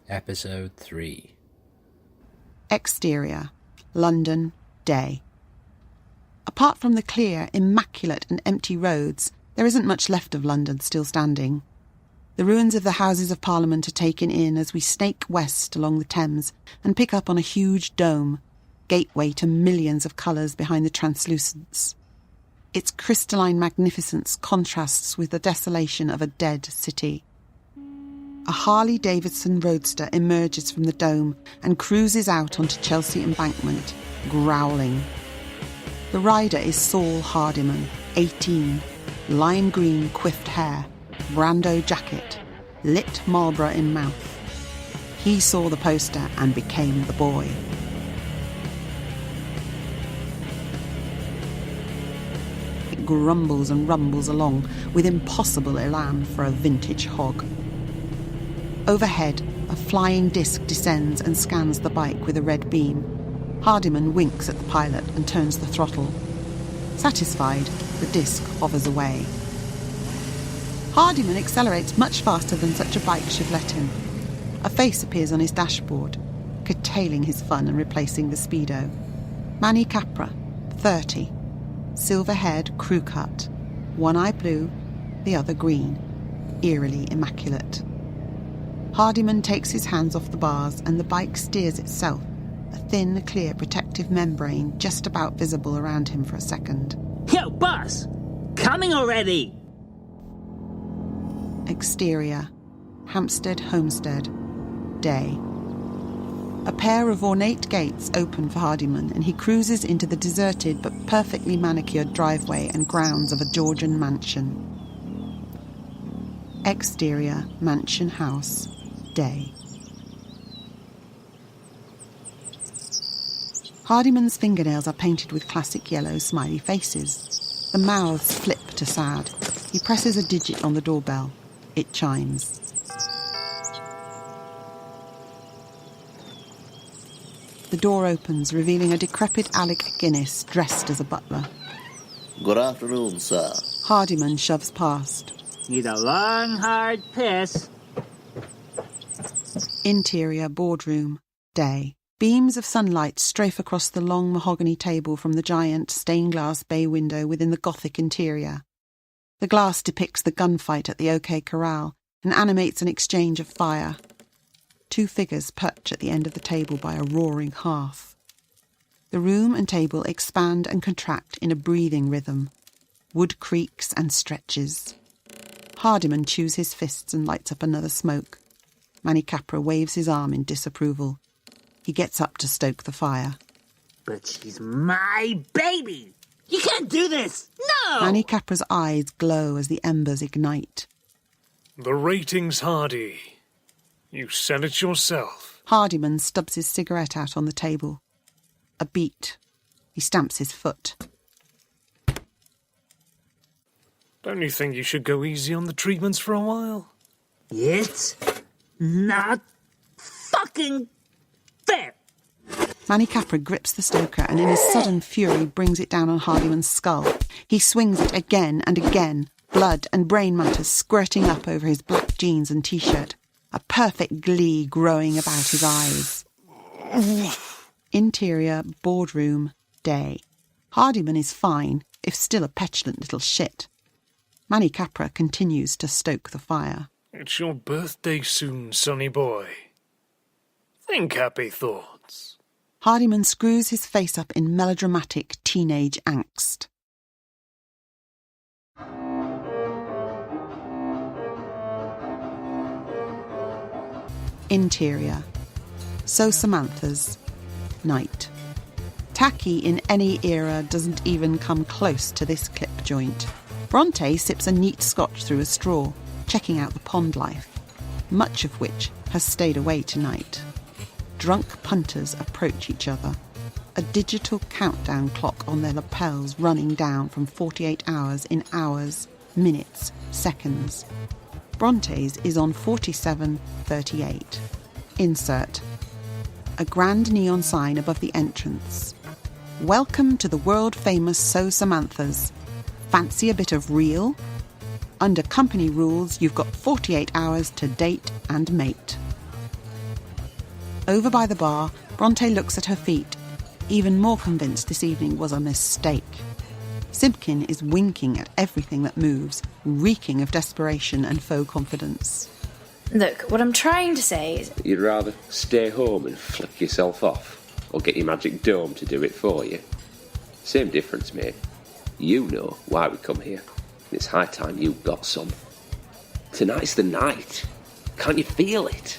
Episode 3. Exterior, London, day. Apart from the clear, immaculate and empty roads, there isn't much left of London still standing. The ruins of the Houses of Parliament are taken in as we snake west along the Thames and pick up on a huge dome, gateway to millions of colours behind the translucence. Its crystalline magnificence contrasts with the desolation of a dead city. A Harley-Davidson roadster emerges from the dome and cruises out onto Chelsea Embankment, growling. The rider is Saul Hardiman, 18, lime green quiffed hair, Brando jacket, lit Marlborough in mouth. He saw the poster and became the boy. It grumbles and rumbles along with impossible elan for a vintage hog. Overhead, a flying disc descends and scans the bike with a red beam. Hardiman winks at the pilot and turns the throttle. Satisfied, the disc hovers away. Hardiman accelerates much faster than such a bike should let him. A face appears on his dashboard, curtailing his fun and replacing the speedo. Manny Capra, 30. Silver-haired, crew-cut. One eye blue, the other green. Eerily immaculate. Hardiman takes his hands off the bars and the bike steers itself, a thin, clear protective membrane just about visible around him for a second. Yo, boss! Coming already! Exterior, Hampstead Homestead, day. A pair of ornate gates open for Hardiman and he cruises into the deserted but perfectly manicured driveway and grounds of a Georgian mansion. Exterior, mansion house, day. Hardiman's fingernails are painted with classic yellow smiley faces. The mouths flip to sad. He presses a digit on the doorbell. It chimes. The door opens, revealing a decrepit Alec Guinness dressed as a butler. Good afternoon, sir. Hardiman shoves past. Need a long, hard piss. Interior, boardroom, day. Beams of sunlight strafe across the long mahogany table from the giant stained-glass bay window within the Gothic interior. The glass depicts the gunfight at the OK Corral and animates an exchange of fire. Two figures perch at the end of the table by a roaring hearth. The room and table expand and contract in a breathing rhythm. Wood creaks and stretches. Hardiman chews his fists and lights up another smoke. Manny Capra waves his arm in disapproval. He gets up to stoke the fire. But she's my baby! You can't do this! No! Manny Capra's eyes glow as the embers ignite. The rating's Hardy. You said it yourself. Hardiman stubs his cigarette out on the table. A beat. He stamps his foot. Don't you think you should go easy on the treatments for a while? It's not fucking fair! Manny Capra grips the stoker and in his sudden fury brings it down on Hardiman's skull. He swings it again and again, blood and brain matter squirting up over his black jeans and T-shirt, a perfect glee growing about his eyes. Interior, boardroom, day. Hardiman is fine, if still a petulant little shit. Manny Capra continues to stoke the fire. It's your birthday soon, sonny boy. Think happy thoughts. Hardiman screws his face up in melodramatic teenage angst. Interior. Sosamantha's, night. Tacky in any era doesn't even come close to this clip joint. Brontay sips a neat scotch through a straw, checking out the pond life, much of which has stayed away tonight. Drunk punters approach each other, a digital countdown clock on their lapels running down from 48 hours in hours, minutes, seconds. Brontay's is on 47:38. Insert. A grand neon sign above the entrance. Welcome to the world-famous Sosamantha's. Fancy a bit of real? Under company rules, you've got 48 hours to date and mate. Over by the bar, Brontay looks at her feet, even more convinced this evening was a mistake. Simpkin is winking at everything that moves, reeking of desperation and faux confidence. Look, what I'm trying to say is... You'd rather stay home and flick yourself off, or get your magic dome to do it for you? Same difference, mate. You know why we come here. It's high time you got some. Tonight's the night. Can't you feel it?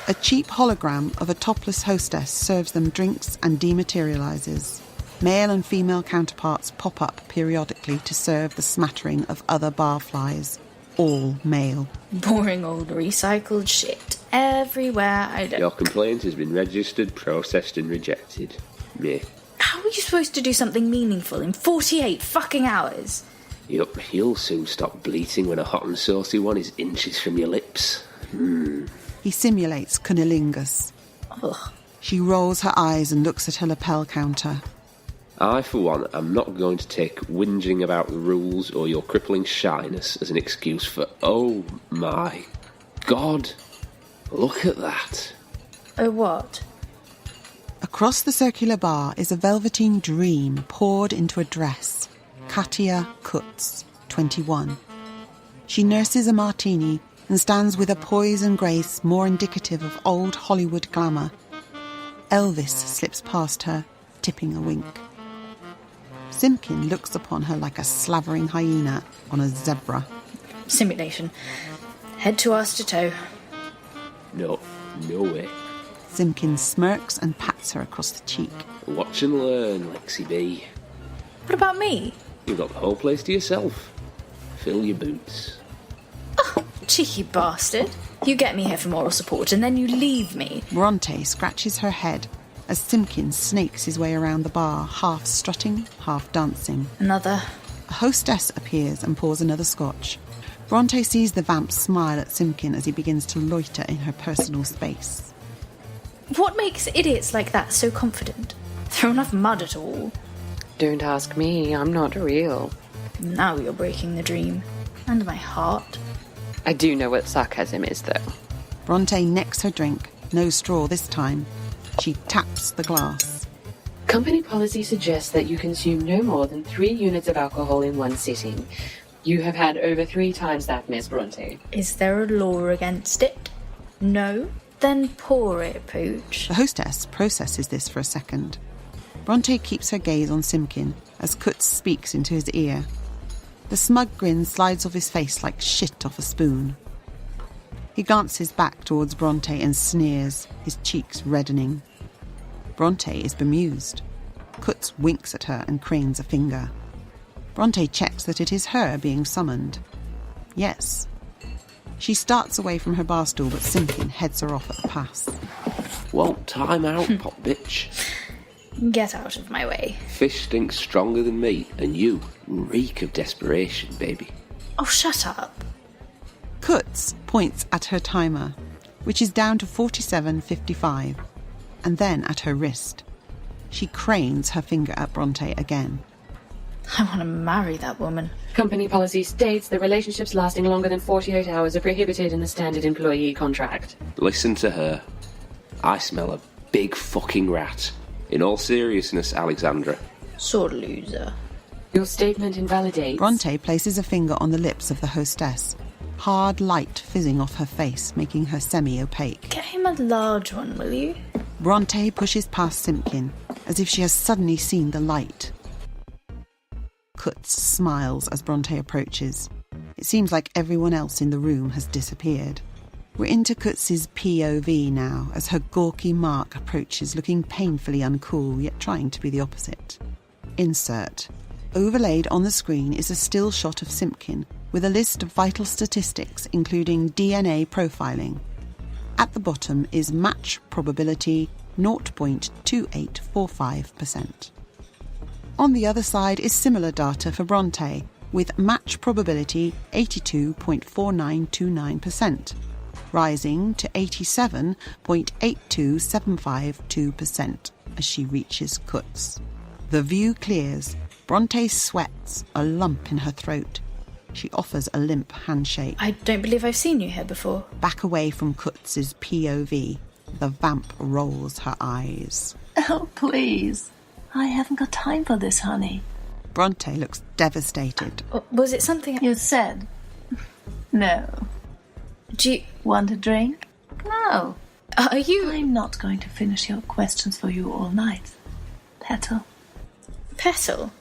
A cheap hologram of a topless hostess serves them drinks and dematerialises. Male and female counterparts pop up periodically to serve the smattering of other barflies. All male. Boring old recycled shit. Everywhere I don't... Your complaint has been registered, processed and rejected. Me. How are you supposed to do something meaningful in 48 fucking hours? Yup, you'll soon stop bleating when a hot and saucy one is inches from your lips. He simulates cunnilingus. Ugh. She rolls her eyes and looks at her lapel counter. I, for one, am not going to take whinging about the rules or your crippling shyness as an excuse for... Oh, my God. Look at that. Oh, what? Across the circular bar is a velveteen dream poured into a dress. Katia Kutz, 21. She nurses a martini and stands with a poise and grace more indicative of old Hollywood glamour. Elvis slips past her, tipping a wink. Simpkin looks upon her like a slavering hyena on a zebra. Simulation. Head to ass to toe. No way. Simpkin smirks and pats her across the cheek. Watch and learn, Lexie B. What about me? You've got the whole place to yourself. Fill your boots. Oh, cheeky bastard. You get me here for moral support and then you leave me. Brontay scratches her head as Simpkin snakes his way around the bar, half strutting, half dancing. Another. A hostess appears and pours another scotch. Brontay sees the vamp smile at Simpkin as he begins to loiter in her personal space. What makes idiots like that so confident? Throw enough mud at all. Don't ask me, I'm not real. Now you're breaking the dream. And my heart. I do know what sarcasm is, though. Brontay necks her drink, no straw this time. She taps the glass. Company policy suggests that you consume no more than 3 units of alcohol in one sitting. You have had over 3 times that, Miss Brontay. Is there a law against it? No? Then pour it, Pooch. The hostess processes this for a second. Brontay keeps her gaze on Simpkin as Kutz speaks into his ear. The smug grin slides off his face like shit off a spoon. He glances back towards Brontay and sneers, his cheeks reddening. Brontay is bemused. Kutz winks at her and cranes a finger. Brontay checks that it is her being summoned. Yes. She starts away from her bar stool, but Simpkin heads her off at the pass. Won't time out, pop bitch. Get out of my way. Fish stinks stronger than meat, and you reek of desperation, baby. Oh, shut up. Kutz points at her timer, which is down to 47:55, and then at her wrist. She cranes her finger at Brontay again. I want to marry that woman. Company policy states that relationships lasting longer than 48 hours are prohibited in the standard employee contract. Listen to her. I smell a big fucking rat. In all seriousness, Alexandra. Sore loser. Your statement invalidates. Brontay places a finger on the lips of the hostess. Hard light fizzing off her face, making her semi-opaque. Get him a large one, will you? Brontay pushes past Simpkin, as if she has suddenly seen the light. Kutz smiles as Brontay approaches. It seems like everyone else in the room has disappeared. We're into Kutz's POV now, as her gawky mark approaches, looking painfully uncool, yet trying to be the opposite. Insert. Overlaid on the screen is a still shot of Simpkin, with a list of vital statistics, including DNA profiling. At the bottom is match probability 0.2845%. On the other side is similar data for Brontay, with match probability 82.4929%, rising to 87.82752% as she reaches Kutz. The view clears. Brontay sweats, a lump in her throat. She offers a limp handshake. I don't believe I've seen you here before. Back away from Kutz's POV. The vamp rolls her eyes. Oh, please. I haven't got time for this, honey. Brontay looks devastated. Was it something... You said no. Do you... Want a drink? No. Are you... I'm not going to finish your questions for you all night. Petal. Petal?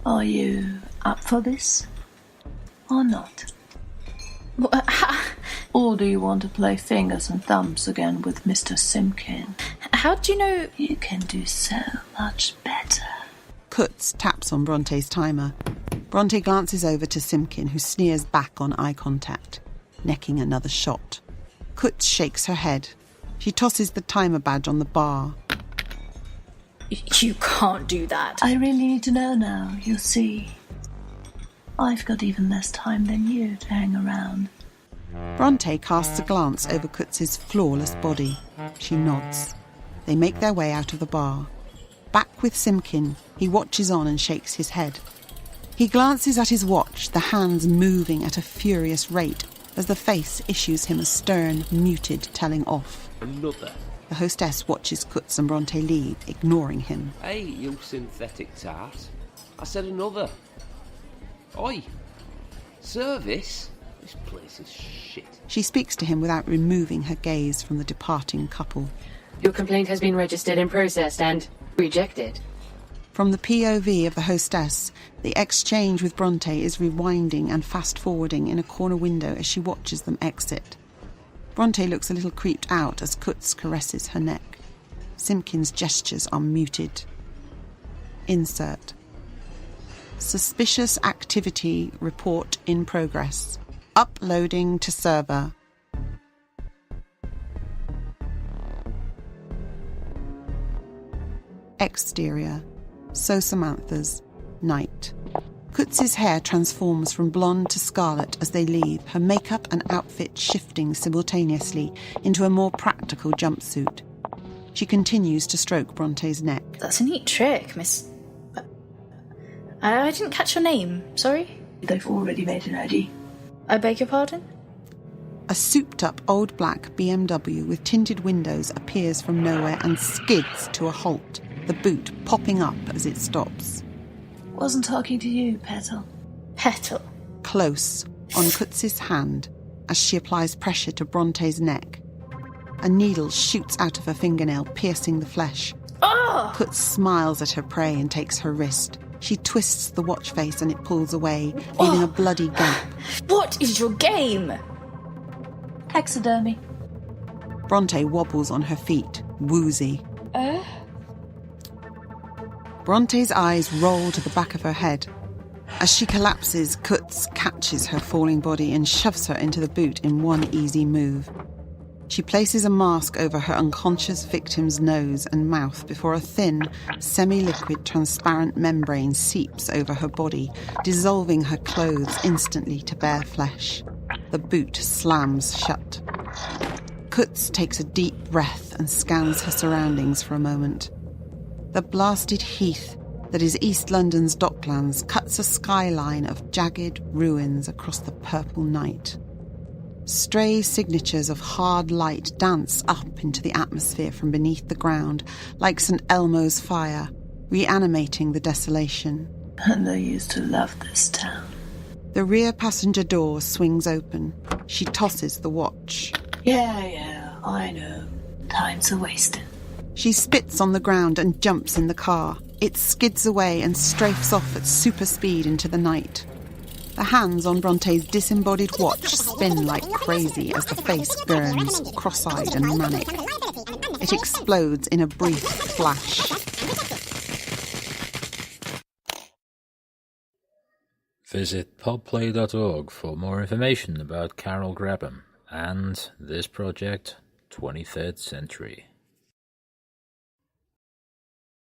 Are you up for this? Or not? Or do you want to play fingers and thumbs again with Mr. Simpkin? How do you know... You can do so much better. Kutz taps on Brontay's timer. Brontay glances over to Simpkin, who sneers back on eye contact, necking another shot. Kutz shakes her head. She tosses the timer badge on the bar. You can't do that. I really need to know now, you see. I've got even less time than you to hang around. Brontay casts a glance over Kutz's flawless body. She nods. They make their way out of the bar. Back with Simpkin, he watches on and shakes his head. He glances at his watch, the hands moving at a furious rate as the face issues him a stern, muted telling off. Another. The hostess watches Kutz and Brontay leave, ignoring him. Hey, you synthetic tart. I said another. Oi! Service? This place is shit. She speaks to him without removing her gaze from the departing couple. Your complaint has been registered and processed and rejected. From the POV of the hostess, the exchange with Brontay is rewinding and fast-forwarding in a corner window as she watches them exit. Brontay looks a little creeped out as Kutz caresses her neck. Simpkin's gestures are muted. Insert. Suspicious activity report in progress. Uploading to server. Exterior. Sosamantha's night. Kutz's hair transforms from blonde to scarlet as they leave, her makeup and outfit shifting simultaneously into a more practical jumpsuit. She continues to stroke Brontay's neck. That's a neat trick, Miss... I didn't catch your name, sorry? They've already made an ID. I beg your pardon? A souped-up old black BMW with tinted windows appears from nowhere and skids to a halt, the boot popping up as it stops. Wasn't talking to you, Petal. Petal? Close, on Kutz's hand, as she applies pressure to Brontay's neck. A needle shoots out of her fingernail, piercing the flesh. Oh! Kutz smiles at her prey and takes her wrist. She twists the watch face and it pulls away, leaving a bloody gap. What is your game? Taxidermy. Brontay wobbles on her feet, woozy. Brontay's eyes roll to the back of her head. As she collapses, Kutz catches her falling body and shoves her into the boot in one easy move. She places a mask over her unconscious victim's nose and mouth before a thin, semi-liquid, transparent membrane seeps over her body, dissolving her clothes instantly to bare flesh. The boot slams shut. Kutz takes a deep breath and scans her surroundings for a moment. The blasted heath that is East London's Docklands cuts a skyline of jagged ruins across the purple night. Stray signatures of hard light dance up into the atmosphere from beneath the ground, like St. Elmo's fire, reanimating the desolation. And I used to love this town. The rear passenger door swings open. She tosses the watch. Yeah, I know. Time's a wasting. She spits on the ground and jumps in the car. It skids away and strafes off at super speed into the night. The hands on Brontay's disembodied watch spin like crazy as the face burns, cross-eyed and manic. It explodes in a brief flash. Visit podplay.org for more information about Carol Grabham and this project, 23rd Century.